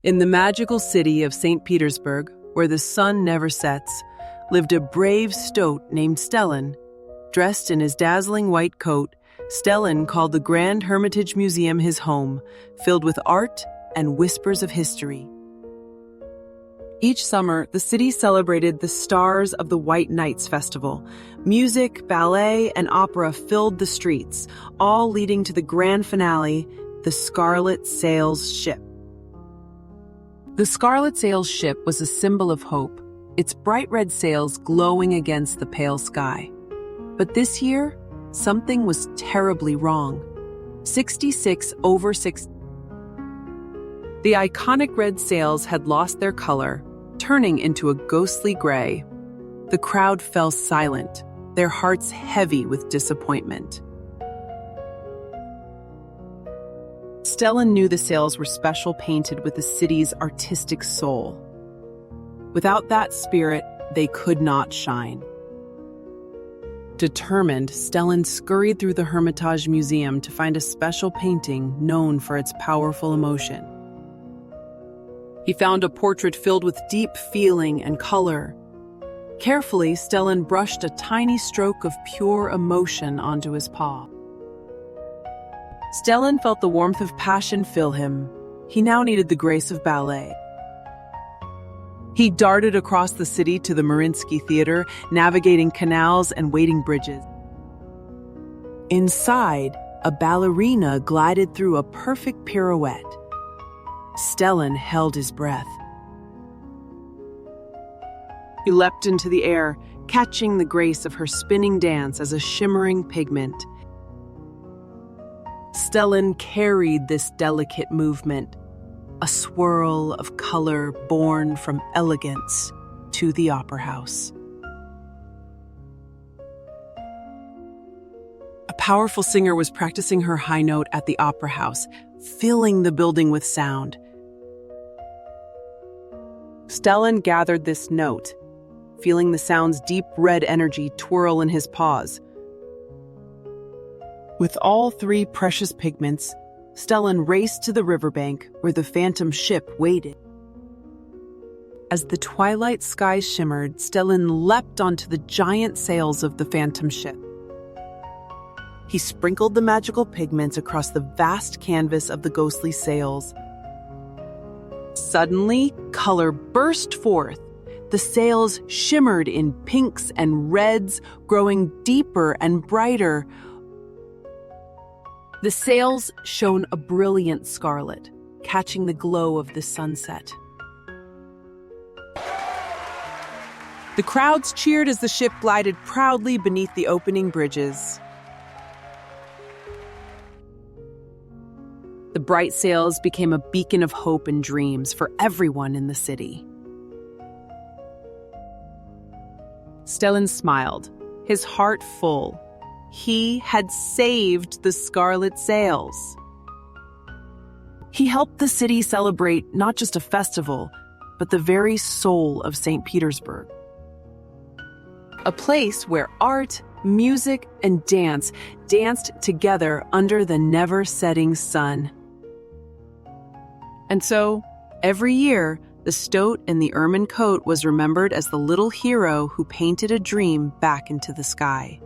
In the magical city of St. Petersburg, where the sun never sets, lived a brave stoat named Stellan. Dressed in his dazzling white coat, Stellan called the Grand Hermitage Museum his home, filled with art and whispers of history. Each summer, the city celebrated the Stars of the White Nights festival. Music, ballet, and opera filled the streets, all leading to the grand finale, the Scarlet Sails ship. The Scarlet Sails ship was a symbol of hope, its bright red sails glowing against the pale sky. But this year, something was terribly wrong. 66 over 6. The iconic red sails had lost their color, turning into a ghostly gray. The crowd fell silent, their hearts heavy with disappointment. Stellan knew the sails were special, painted with the city's artistic soul. Without that spirit, they could not shine. Determined, Stellan scurried through the Hermitage Museum to find a special painting known for its powerful emotion. He found a portrait filled with deep feeling and color. Carefully, Stellan brushed a tiny stroke of pure emotion onto his paw. Stellan felt the warmth of passion fill him. He now needed the grace of ballet. He darted across the city to the Mariinsky Theater, navigating canals and wading bridges. Inside, a ballerina glided through a perfect pirouette. Stellan held his breath. He leapt into the air, catching the grace of her spinning dance as a shimmering pigment. Stellan carried this delicate movement, a swirl of color born from elegance, to the opera house. A powerful singer was practicing her high note at the opera house, filling the building with sound. Stellan gathered this note, feeling the sound's deep red energy twirl in his paws. With all three precious pigments, Stellan raced to the riverbank where the phantom ship waited. As the twilight sky shimmered, Stellan leapt onto the giant sails of the phantom ship. He sprinkled the magical pigments across the vast canvas of the ghostly sails. Suddenly, color burst forth. The sails shimmered in pinks and reds, growing deeper and brighter. The sails shone a brilliant scarlet, catching the glow of the sunset. The crowds cheered as the ship glided proudly beneath the opening bridges. The bright sails became a beacon of hope and dreams for everyone in the city. Stellan smiled, his heart full. He had saved the Scarlet Sails. He helped the city celebrate not just a festival, but the very soul of St. Petersburg. A place where art, music, and dance danced together under the never-setting sun. And so, every year, the stoat in the ermine coat was remembered as the little hero who painted a dream back into the sky.